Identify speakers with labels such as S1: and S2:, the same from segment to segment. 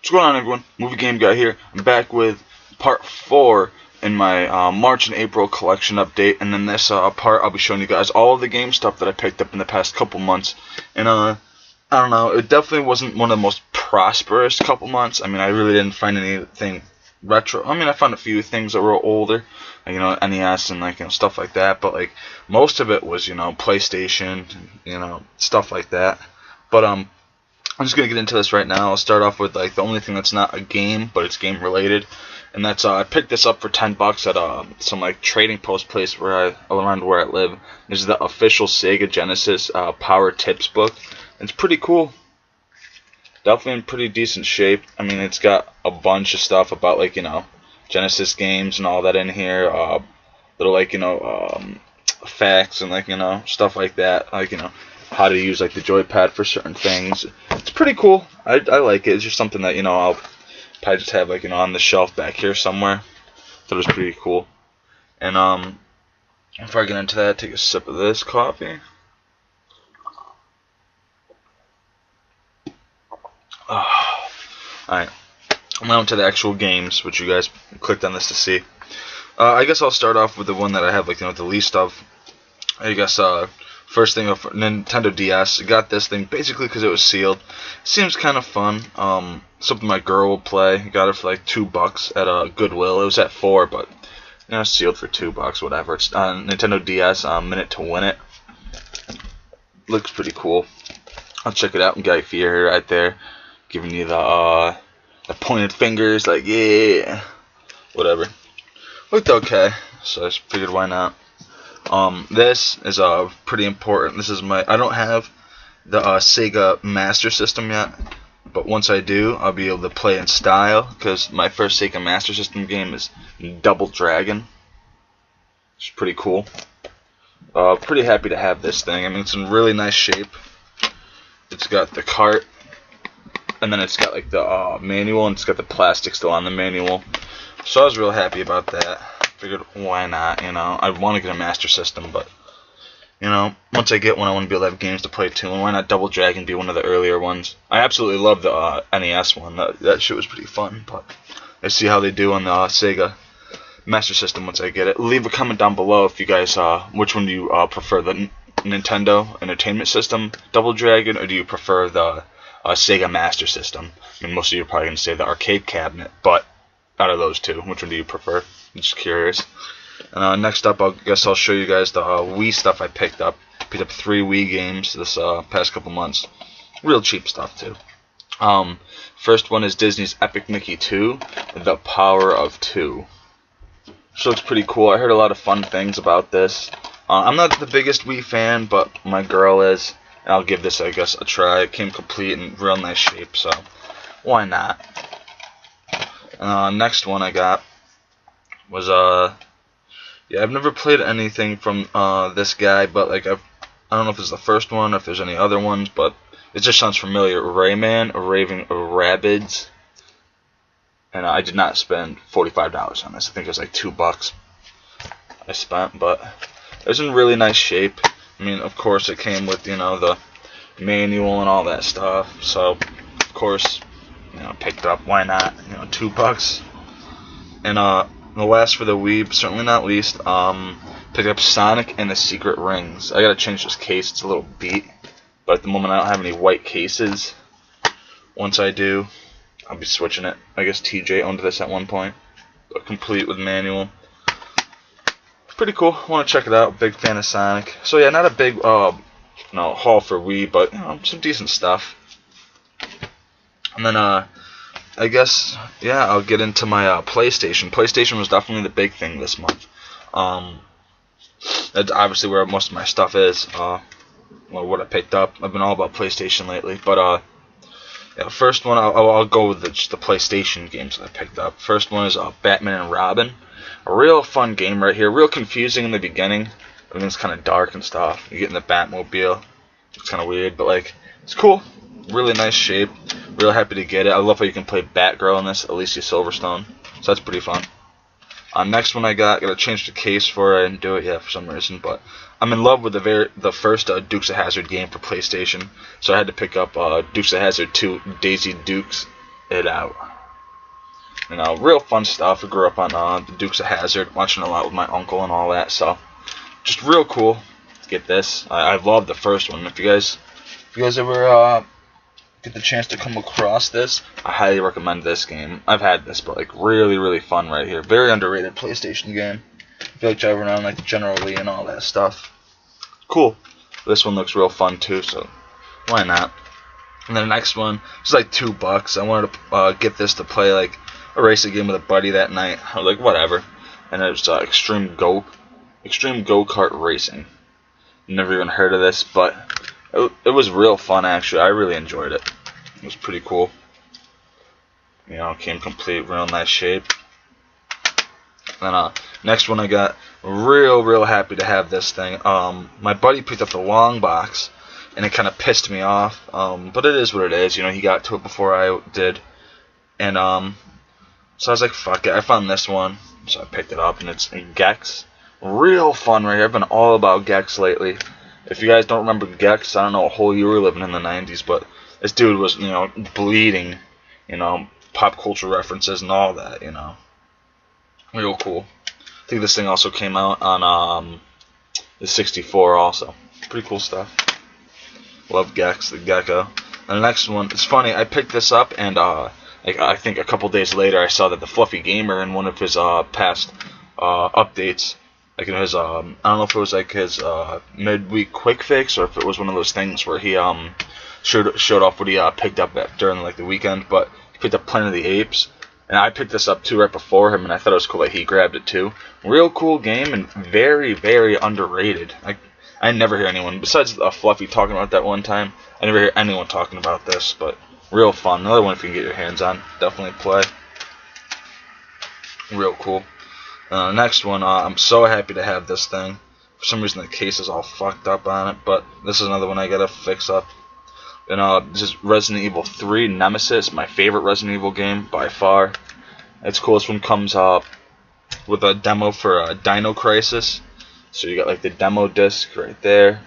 S1: What's going on, everyone? Movie Game Guy here. I'm back with part 4 in my March and April collection update, and then this part I'll be showing you guys all of the game stuff that I picked up in the past couple months. And I don't know, it definitely wasn't one of the most prosperous couple months. I mean, I really didn't find anything retro. I mean, I found a few things that were older, like, NES and stuff like that. But most of it was PlayStation, stuff like that. But I'm just gonna get into this right now. I'll start off with the only thing that's not a game, but it's game related, and that's I picked this up for $10 at some trading post place around where I live. This is the official Sega Genesis Power Tips book. It's pretty cool. Definitely in pretty decent shape. I mean, it's got a bunch of stuff about Genesis games and all that in here. Little facts and stuff like that. How to use the joypad for certain things. It's pretty cool. I like it. It's just something that I'll probably just have on the shelf back here somewhere. That was pretty cool. And before I get into that, take a sip of this coffee. Alright, now into the actual games, which you guys clicked on this to see. I guess I'll start off with the one that I have the least of. I guess first thing, Nintendo DS. I got this thing basically because it was sealed. It seems kind of fun. Something my girl will play. I got it for $2 at Goodwill. It was at $4, but sealed for $2, whatever. It's on Nintendo DS. Minute to Win It. Looks pretty cool. I'll check it out and get you right there, giving you the pointed fingers, yeah, whatever. Looked okay, so I just figured why not. This is pretty important. This is I don't have the Sega Master System yet, but once I do, I'll be able to play in style, because my first Sega Master System game is Double Dragon. It's pretty cool. Pretty happy to have this thing. I mean, it's in really nice shape. It's got the cart, and then it's got the manual, and it's got the plastic still on the manual. So I was real happy about that. Figured why not, I want to get a Master System, but once I get one, I want to be able to have games to play too, and why not Double Dragon be one of the earlier ones. I absolutely love the NES one. That shit was pretty fun, but I see how they do on the Sega Master System once I get it. Leave a comment down below if you guys which one do you prefer, the Nintendo Entertainment System Double Dragon, or do you prefer the Sega Master System? I mean, most of you are probably going to say the arcade cabinet, but out of those two, which one do you prefer? I'm just curious. And next up, I guess I'll show you guys the Wii stuff I picked up. Picked up 3 Wii games this past couple months. Real cheap stuff too. First one is Disney's Epic Mickey 2, The Power of Two. So it's pretty cool. I heard a lot of fun things about this. I'm not the biggest Wii fan, but my girl is. And I'll give this, I guess, a try. It came complete in real nice shape, so why not? Next one I got was yeah, I've never played anything from this guy, but I don't know if it's the first one or if there's any other ones, but it just sounds familiar. Rayman, Raving Rabbids, and I did not spend $45 on this. I think it was $2 I spent, but it was in really nice shape. I mean, of course, it came with the manual and all that stuff, so of course picked up. Why not? $2. And the last for the Wii, but certainly not least, picked up Sonic and the Secret Rings. I gotta change this case. It's a little beat, but at the moment I don't have any white cases. Once I do, I'll be switching it. I guess TJ owned this at one point, but complete with manual. Pretty cool. Want to check it out. Big fan of Sonic. So yeah, not a big haul for Wii, but some decent stuff. And then I guess yeah, I'll get into my PlayStation. PlayStation was definitely the big thing this month. That's obviously where most of my stuff is. What I picked up. I've been all about PlayStation lately, but yeah, first one I'll go with just the PlayStation games that I picked up. First one is Batman and Robin. A real fun game right here. Real confusing in the beginning. Everything's kind of dark and stuff. You get in the Batmobile. It's kind of weird, but it's cool. Really nice shape. Real happy to get it. I love how you can play Batgirl in this, Alicia Silverstone. So that's pretty fun. Next one I gotta change the case for it. I didn't do it yet for some reason, but I'm in love with the first Dukes of Hazzard game for PlayStation. So I had to pick up Dukes of Hazzard 2, Daisy Dukes. it out. You know, real fun stuff. I grew up on the Dukes of Hazzard, watching a lot with my uncle and all that. So, just real cool to get this. I love the first one. If you guys ever get the chance to come across this, I highly recommend this game. I've had this, but like really fun right here. Very underrated PlayStation game. I feel like driving around like the General Lee and all that stuff. Cool. This one looks real fun too, so why not? And then the next one was like $2. I wanted to get this to play like a racing game with a buddy that night. I was like, whatever. And it was Extreme Go-Kart Racing. Never even heard of this, but it was real fun actually. I really enjoyed it. It was pretty cool. You know, it came complete, real nice shape. Then next one I got, real happy to have this thing. My buddy picked up the long box, and it kind of pissed me off. But it is what it is. You know, he got to it before I did, and so I was like, fuck it. I found this one, so I picked it up, and it's Gex. Real fun right here. I've been all about Gex lately. If you guys don't remember Gex, I don't know what hole you were living in the 90s, but this dude was, you know, bleeding, you know, pop culture references and all that, you know. Real cool. I think this thing also came out on the 64 also. Pretty cool stuff. Love Gex, the gecko. And the next one, it's funny, I picked this up, and like, I think a couple days later I saw that the Fluffy Gamer in one of his past updates, like in his, I don't know if it was like his midweek quick fix, or if it was one of those things where he showed off what he picked up during like the weekend, but he picked up Planet of the Apes, and I picked this up too right before him, and I thought it was cool that he grabbed it too. Real cool game, and very underrated. I never hear anyone, besides Fluffy talking about that one time, I never hear anyone talking about this, but real fun. Another one if you can get your hands on, definitely play. Real cool. Next one, I'm so happy to have this thing. For some reason the case is all fucked up on it, but this is another one I gotta fix up. And this is Resident Evil 3 Nemesis, my favorite Resident Evil game by far. It's cool. This one comes with a demo for Dino Crisis. So you got like the demo disc right there.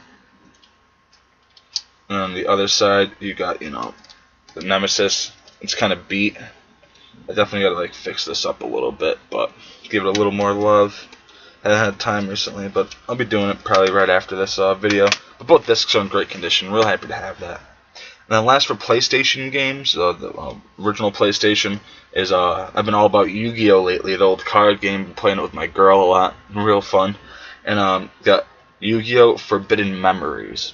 S1: And on the other side, you got, you know, the Nemesis. It's kind of beat. I definitely gotta like fix this up a little bit, but give it a little more love. I haven't had time recently, but I'll be doing it probably right after this video. But both discs are in great condition. Real happy to have that. And then last for PlayStation games, the original PlayStation is I've been all about Yu-Gi-Oh lately, the old card game. Been playing it with my girl a lot, real fun. And got Yu-Gi-Oh Forbidden Memories.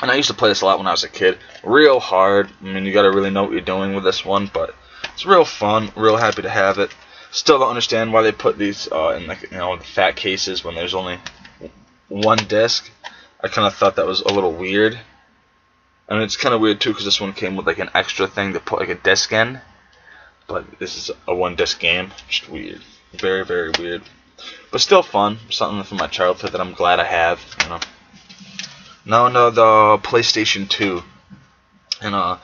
S1: And I used to play this a lot when I was a kid. Real hard. I mean, you gotta really know what you're doing with this one, but it's real fun. Real happy to have it. Still don't understand why they put these in like, you know, the fat cases when there's only one disc. I kind of thought that was a little weird. And it's kind of weird too, because this one came with like an extra thing to put like a disc in. But this is a one disc game. Just weird. Very weird. But still fun. Something from my childhood that I'm glad I have, you know. Now the PlayStation 2. And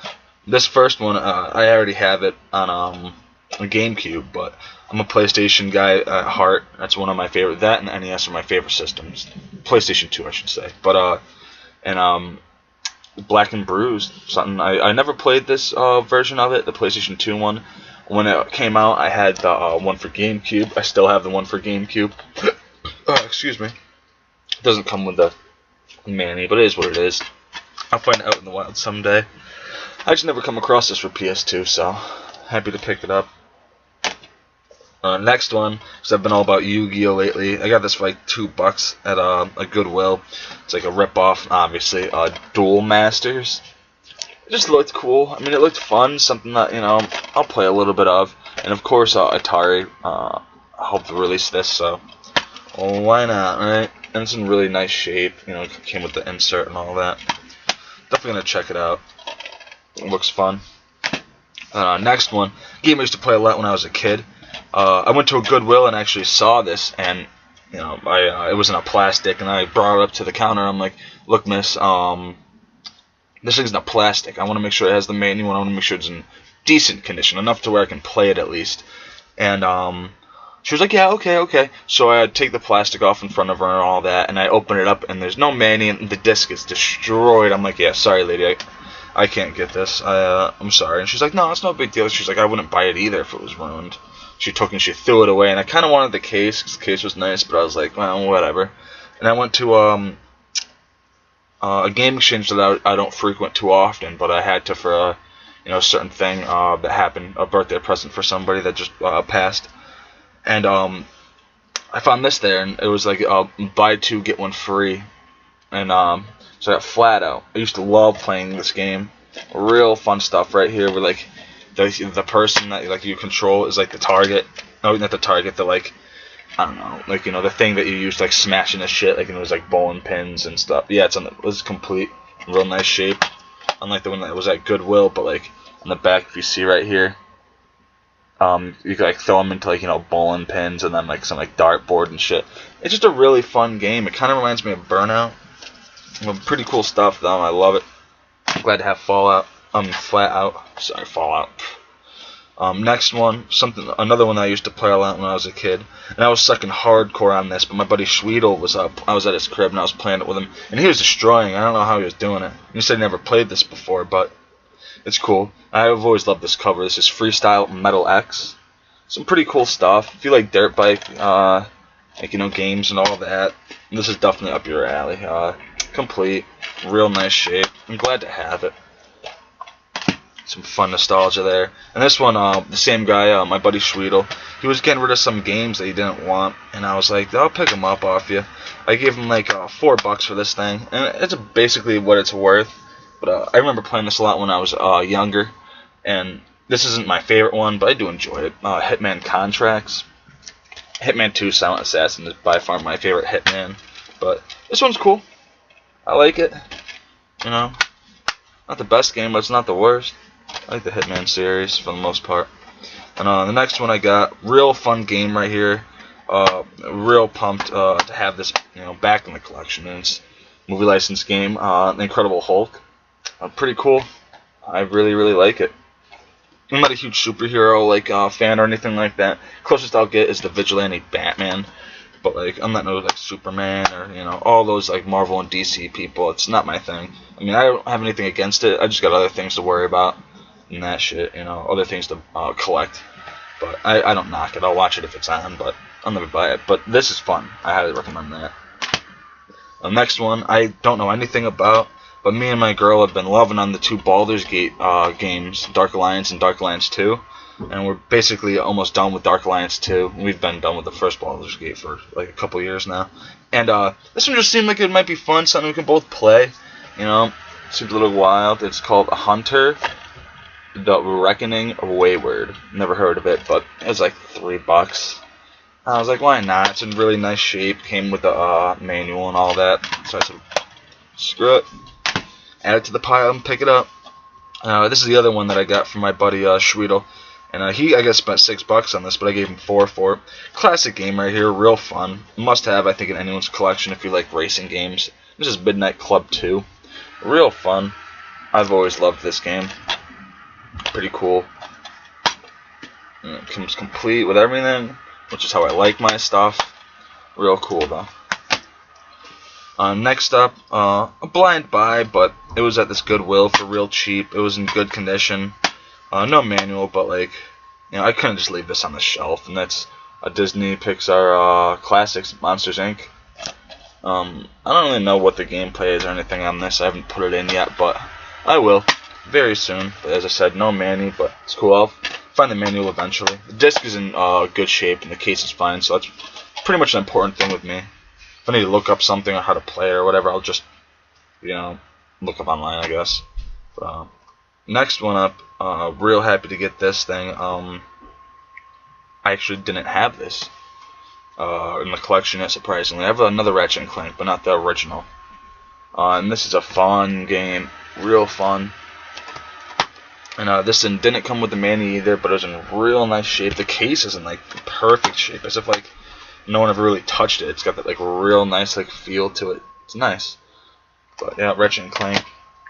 S1: this first one, I already have it on a GameCube, but I'm a PlayStation guy at heart. That's one of my favorite. That and NES are my favorite systems. PlayStation 2, I should say. But Black and Bruised, something I never played this version of it, the PlayStation 2 one. When it came out, I had the one for GameCube. I still have the one for GameCube. Excuse me. It doesn't come with the Manny, but it is what it is. I'll find it out in the wild someday. I just never come across this for PS2, so happy to pick it up. Next one, because I've been all about Yu-Gi-Oh lately. I got this for like $2 at a Goodwill. It's like a rip-off, obviously. Duel Masters. It just looked cool. I mean, it looked fun. Something that, you know, I'll play a little bit of. And of course, Atari helped release this, so why not, right? And it's in really nice shape. You know, it came with the insert and all that. Definitely gonna check it out. It looks fun. Next one, game I used to play a lot when I was a kid. I went to a Goodwill and actually saw this, and you know, it was in a plastic, and I brought it up to the counter. I'm like, "Look, miss, this thing's in a plastic. I want to make sure it has the manual. I want to make sure it's in decent condition, enough to where I can play it at least." And she was like, "Yeah, okay." So I take the plastic off in front of her and all that, and I open it up, and there's no manual, and the disc is destroyed. I'm like, "Yeah, sorry, lady. I can't get this. I'm sorry. And she's like, no, it's no big deal. She's like, I wouldn't buy it either if it was ruined. She took and she threw it away, and I kind of wanted the case because the case was nice, but I was like, well, whatever. And I went to a game exchange that I don't frequent too often, but I had to for a certain thing that happened, a birthday present for somebody that just passed, and I found this there, and it was like buy two get one free, and so I got Flat Out. I used to love playing this game. Real fun stuff right here. Where like the person that like you control is like the target. No, not the target. The like I don't know, like the thing that you use to, like smashing the shit. Like it was like bowling pins and stuff. Yeah, it was complete, real nice shape. Unlike the one that was at Goodwill, but like on the back, if you see right here, you could like throw them into like bowling pins and then like some like dartboard and shit. It's just a really fun game. It kind of reminds me of Burnout. Pretty cool stuff though. I love it. Glad to have Flat Out. Sorry, Fallout. Next one, another one that I used to play a lot when I was a kid, and I was sucking hardcore on this. But my buddy Schweedel was up. I was at his crib and I was playing it with him, and he was destroying. I don't know how he was doing it. He said he never played this before, but it's cool. I've always loved this cover. This is Freestyle Metal X. Some pretty cool stuff. If you like dirt bike, games and all that, this is definitely up your alley. Complete, real nice shape. I'm glad to have it. Some fun nostalgia there. And this one, the same guy, my buddy Schweedel, he was getting rid of some games that he didn't want, and I was like, I'll pick them up off you. I gave him like $4 for this thing, and it's basically what it's worth. But I remember playing this a lot when I was younger, and this isn't my favorite one, but I do enjoy it. Hitman Contracts. Hitman 2 Silent Assassin is by far my favorite Hitman, but this one's cool. I like it. Not the best game, but it's not the worst. I like the Hitman series for the most part. And the next one I got, real fun game right here. Real pumped to have this, back in the collection. And it's a movie license game, The Incredible Hulk. Pretty cool. I really, really like it. I'm not a huge superhero fan or anything like that. Closest I'll get is the Vigilante Batman. But I'm not no Superman or all those Marvel and DC people. It's not my thing. I mean, I don't have anything against it. I just got other things to worry about and that shit. Other things to collect. But I don't knock it. I'll watch it if it's on, but I'll never buy it. But this is fun. I highly recommend that. The next one I don't know anything about, but me and my girl have been loving on the two Baldur's Gate games, Dark Alliance and Dark Alliance 2. And we're basically almost done with Dark Alliance 2. We've been done with the first Baldur's Gate for a couple years now. And this one just seemed like it might be fun, something we can both play. Seems a little wild. It's called Hunter, The Reckoning of Wayward. Never heard of it, but it was like $3. I was like, why not? It's in really nice shape. Came with the manual and all that. So I said, screw it. Add it to the pile and pick it up. This is the other one that I got from my buddy Schweedel. And he, I guess, spent $6 on this, but I gave him $4 for it. Classic game right here, real fun. Must have, I think, in anyone's collection if you like racing games. This is Midnight Club 2. Real fun. I've always loved this game. Pretty cool. And it comes complete with everything, which is how I like my stuff. Real cool, though. Next up, a blind buy, but it was at this Goodwill for real cheap. It was in good condition. No manual, but I couldn't just leave this on the shelf. And that's a Disney Pixar Classics Monsters Inc. I don't really know what the gameplay is or anything on this. I haven't put it in yet, but I will very soon. But as I said, no manual, but it's cool. I'll find the manual eventually. The disc is in good shape and the case is fine, so that's pretty much an important thing with me. If I need to look up something or how to play or whatever, I'll just look up online, I guess. But, next one up, real happy to get this thing. I actually didn't have this in the collection yet, surprisingly. I have another Ratchet & Clank, but not the original. And this is a fun game, real fun. And this one didn't come with the manual either, but it was in real nice shape. The case is in perfect shape, as if no one ever really touched it. It's got that real nice feel to it. It's nice. But yeah, Ratchet & Clank.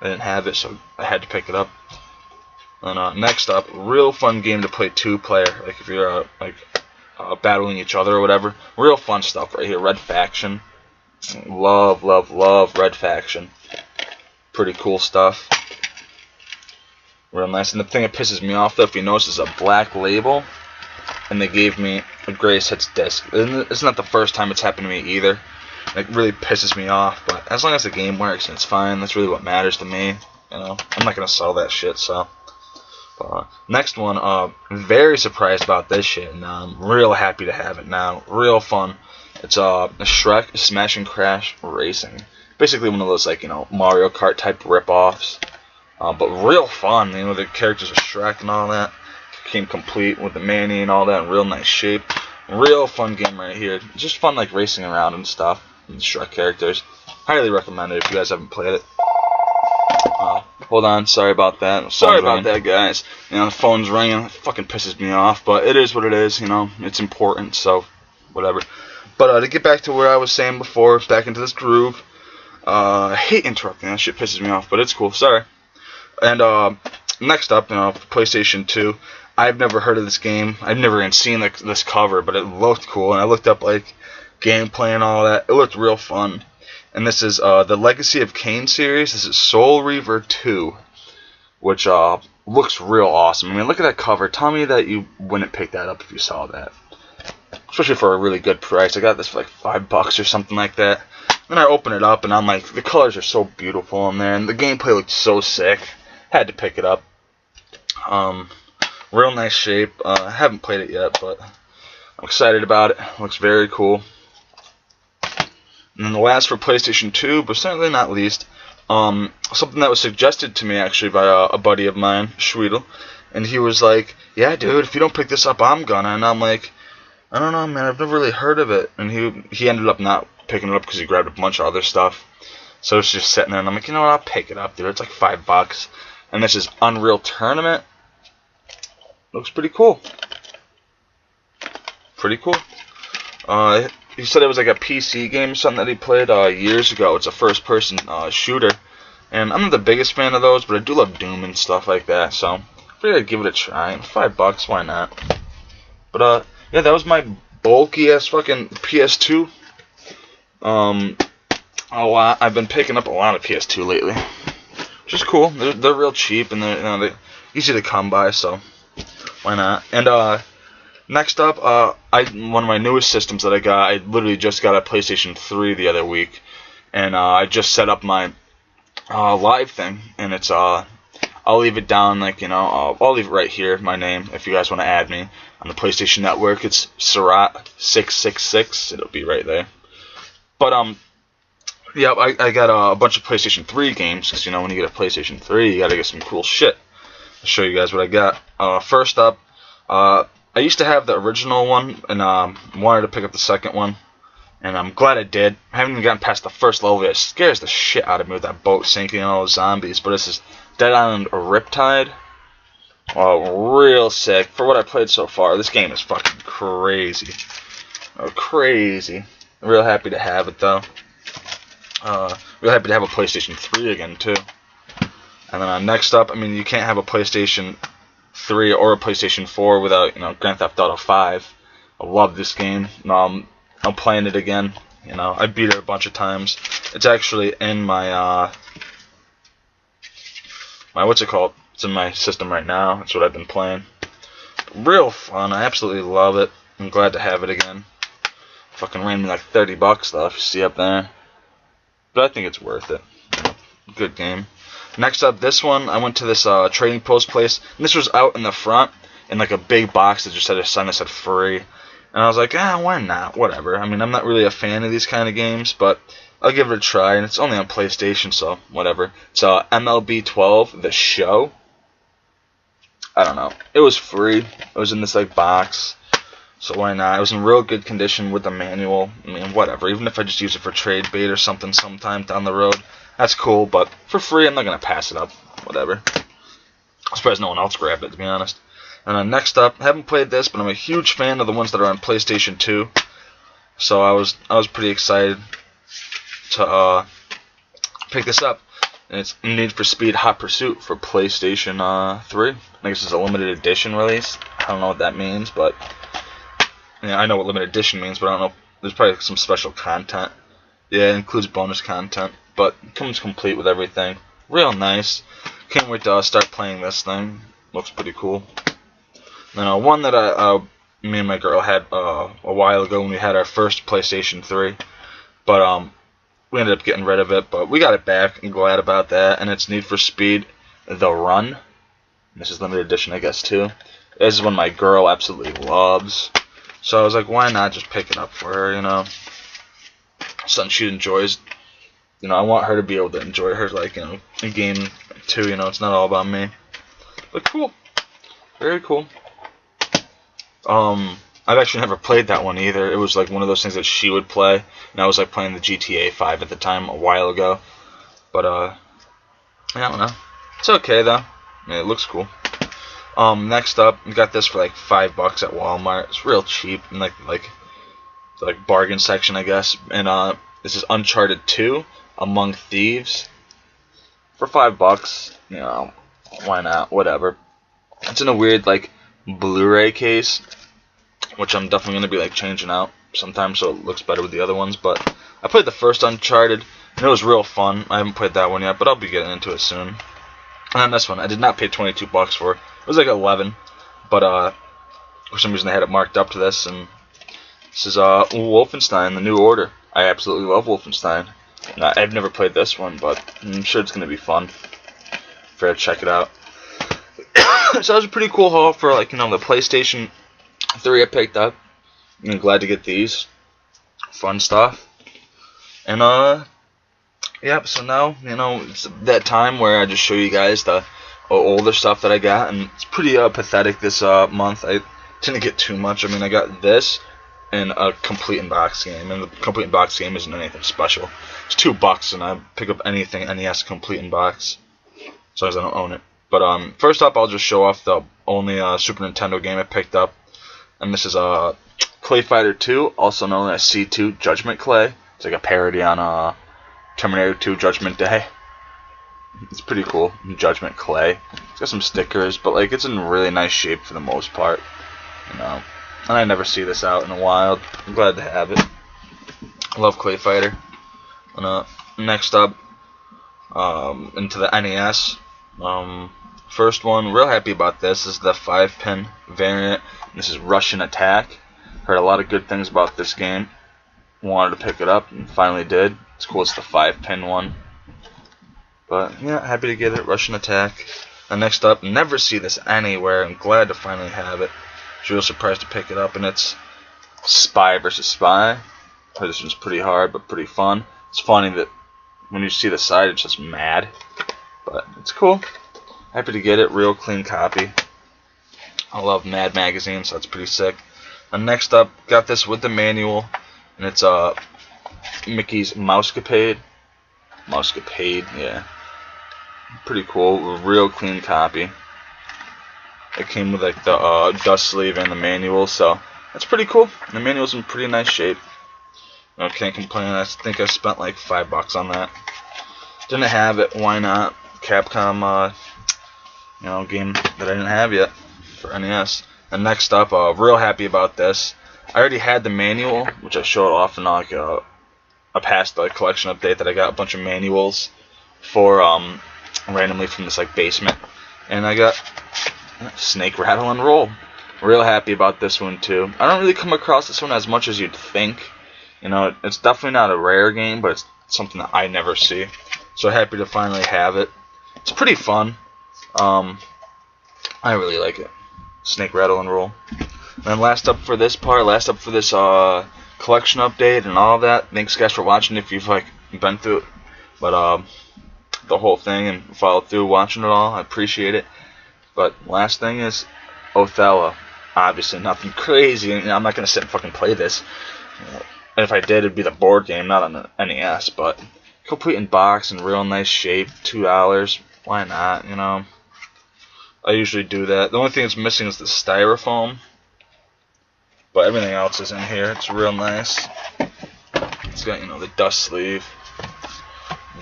S1: I didn't have it, so I had to pick it up. And next up, real fun game to play 2-player, if you're battling each other or whatever. Real fun stuff right here. Red Faction. Love, love, love Red Faction. Pretty cool stuff. Real nice. And the thing that pisses me off, though, if you notice, is a black label, and they gave me a greatest hits disc. And it's not the first time it's happened to me either. It really pisses me off, but as long as the game works and it's fine, that's really what matters to me. You know, I'm not gonna sell that shit. So, next one, very surprised about this shit, and I'm real happy to have it now. Real fun. It's a Shrek Smash and Crash Racing. Basically one of those, like, you know, Mario Kart type rip-offs. But real fun. You know, the characters are Shrek and all that. Came complete with the Manny and all that in real nice shape. Real fun game right here. Just fun, like, racing around and stuff. And Shrek characters. Highly recommend it if you guys haven't played it. Hold on, sorry about that. Sorry about that, guys. You know, the phone's ringing. It fucking pisses me off, but it is what it is. You know, it's important, so whatever. But to get back to where I was saying before, back into this groove. I hate interrupting. That shit pisses me off, but it's cool. Sorry. And next up, you know, PlayStation 2. I've never heard of this game. I've never even seen this cover, but it looked cool. And I looked up like gameplay and all that. It looked real fun. And this is the Legacy of Kain series. This is Soul Reaver 2, which looks real awesome. I mean, look at that cover. Tell me that you wouldn't pick that up if you saw that. Especially for a really good price. I got this for like $5 or something like that. Then I open it up and I'm like, the colors are so beautiful in there, and the gameplay looked so sick. Had to pick it up. Real nice shape. I haven't played it yet, but I'm excited about it. Looks very cool. And then the last for PlayStation 2, but certainly not least, something that was suggested to me actually by a buddy of mine, Schweedel, and he was like, yeah, dude, if you don't pick this up, I'm gonna. And I'm like, I don't know, man, I've never really heard of it. And he ended up not picking it up because he grabbed a bunch of other stuff. So it's just sitting there, and I'm like, you know what, I'll pick it up, dude. It's like $5. And this is Unreal Tournament. Looks pretty cool. Pretty cool. He said it was like a PC game or something that he played years ago. It's a first-person shooter. And I'm not the biggest fan of those, but I do love Doom and stuff like that. So I figured I'd give it a try. $5, why not? But yeah, that was my bulky-ass fucking PS2. A lot. I've been picking up a lot of PS2 lately. Which is cool. They're real cheap, and they're easy to come by, so why not? And next up, one of my newest systems that I got, I literally just got a PlayStation 3 the other week, and I just set up my live thing, and it's I'll leave it down, like, you know, I'll leave it right here, my name, if you guys want to add me on the PlayStation Network. It's Surat666. It'll be right there. But yeah, I got a bunch of PlayStation 3 games, because, you know, when you get a PlayStation 3, you gotta get some cool shit. I'll show you guys what I got. First up, I used to have the original one, and wanted to pick up the second one, and I'm glad I did. I haven't even gotten past the first level yet. It scares the shit out of me with that boat sinking and all those zombies, but this is Dead Island Riptide. Oh, real sick. For what I played so far, this game is fucking crazy. Oh, crazy. I'm real happy to have it, though. Real happy to have a PlayStation 3 again, too. And then next up, I mean, you can't have a PlayStation 3 or a PlayStation 4 without, you know, Grand Theft Auto 5. I love this game. I'm playing it again. You know, I beat it a bunch of times. It's actually in my what's it called? It's in my system right now. That's what I've been playing. Real fun. I absolutely love it. I'm glad to have it again. Fucking ran me like $30 though, if you see up there. But I think it's worth it. Good game. Next up, this one, I went to this trading post place, and this was out in the front, in like a big box that just had a sign that said free. And I was like, why not? Whatever. I mean, I'm not really a fan of these kind of games, but I'll give it a try, and it's only on PlayStation, so whatever. It's MLB 12, The Show. I don't know. It was free. It was in this like box, so why not? It was in real good condition with the manual. I mean, whatever. Even if I just use it for trade bait or something sometime down the road, that's cool, but for free, I'm not going to pass it up. Whatever. I'm surprised no one else grabbed it, to be honest. And then next up, I haven't played this, but I'm a huge fan of the ones that are on PlayStation 2. So I was pretty excited to pick this up. And it's Need for Speed Hot Pursuit for PlayStation 3. I think this is a limited edition release. I don't know what that means, but yeah, I know what limited edition means, but I don't know. There's probably some special content. Yeah, it includes bonus content, but it comes complete with everything. Real nice. can't wait to start playing this thing. Looks pretty cool. Then one that me and my girl had a while ago when we had our first PlayStation 3, but we ended up getting rid of it, but we got it back. I'm glad about that. And it's Need for Speed The Run. This is limited edition, I guess, too. This is one my girl absolutely loves. So I was like, why not just pick it up for her, you know? Something she enjoys. You know, I want her to be able to enjoy her, like, you know, a game too, you know, it's not all about me. But cool. Very cool. I've actually never played that one either. It was like one of those things that she would play, and I was like playing the GTA 5 at the time a while ago. But I don't know. It's okay though. I mean, it looks cool. Next up, we got this for like $5 at Walmart. It's real cheap in like bargain section, I guess. And this is Uncharted 2: Among Thieves for $5. You know, why not? Whatever. It's in a weird like Blu-ray case, which I'm definitely gonna be like changing out sometime so it looks better with the other ones. But I played the first Uncharted and it was real fun. I haven't played that one yet, but I'll be getting into it soon. And then this one, I did not pay $22 for. It was like 11, but for some reason they had it marked up to this. And this is Wolfenstein: The New Order. I absolutely love Wolfenstein. I've never played this one, but I'm sure it's gonna be fun. Fair to check it out. So that was a pretty cool haul for, like, you know, the PlayStation 3 I picked up. I'm glad to get these. Fun stuff. And yeah, so now, you know, it's that time where I just show you guys the older stuff that I got, and it's pretty pathetic this month. I didn't get too much. I mean, I got this and a complete in-box game, and the complete in-box game isn't anything special. It's $2, and I pick up anything NES complete in-box, as long as I don't own it. But first up, I'll just show off the only Super Nintendo game I picked up, and this is Clay Fighter 2, also known as C2 Judgment Clay. It's like a parody on Terminator 2 Judgment Day. It's pretty cool. Judgment Clay. It's got some stickers, but like it's in really nice shape for the most part. You know, and I never see this out in the wild. I'm glad to have it. I love Clay Fighter. And next up, into the NES. First one, real happy about this. This is the 5-pin variant. This is Russian Attack. Heard a lot of good things about this game. Wanted to pick it up and finally did. It's cool. It's the 5-pin one. But yeah, happy to get it. Russian Attack. And next up, never see this anywhere. I'm glad to finally have it. Was real surprised to pick it up, and it's Spy vs. Spy. This one's pretty hard, but pretty fun. It's funny that when you see the side, it's just mad. But it's cool. Happy to get it. Real clean copy. I love Mad Magazine, so that's pretty sick. And next up, got this with the manual, and it's Mickey's Mousecapade. Mousecapade, yeah. Pretty cool. Real clean copy. It came with like the dust sleeve and the manual, so that's pretty cool. The manual's in pretty nice shape. I can't complain. I think I spent like $5 on that. Didn't have it. Why not? Capcom, you know, game that I didn't have yet for NES. And next up, real happy about this. I already had the manual, which I showed off in like a past collection update that I got a bunch of manuals for randomly from this like basement, and I got Snake Rattle and Roll. Real happy about this one too. I don't really come across this one as much as you'd think. You know, it's definitely not a rare game, but it's something that I never see. So happy to finally have it. It's pretty fun. I really like it. Snake Rattle and Roll. And then last up for this collection update and all that. Thanks guys for watching if you've like been through it, but the whole thing and followed through watching it all. I appreciate it. But last thing is Othello. Obviously nothing crazy. You know, I'm not gonna sit and fucking play this. And if I did, it'd be the board game, not on the NES. But complete in box in real nice shape, $2. Why not? You know, I usually do that. The only thing that's missing is the styrofoam, but everything else is in here. It's real nice. It's got, you know, the dust sleeve,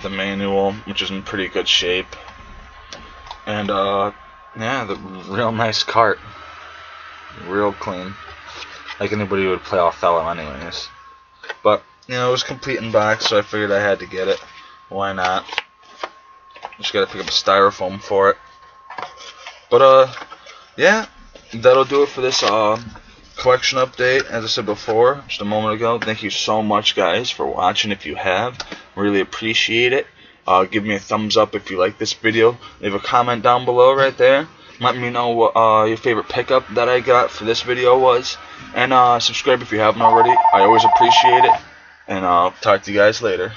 S1: the manual, which is in pretty good shape, and yeah, the real nice cart, real clean, like anybody would play Othello anyways. But you know, it was complete in box, so I figured I had to get it. Why not? Just gotta pick up a styrofoam for it. But yeah, that'll do it for this collection update. As I said before, just a moment ago, thank you so much, guys, for watching. If you have, really appreciate it. Give me a thumbs up if you like this video. Leave a comment down below right there. Let me know what your favorite pickup that I got for this video was. And subscribe if you haven't already. I always appreciate it. And I'll talk to you guys later.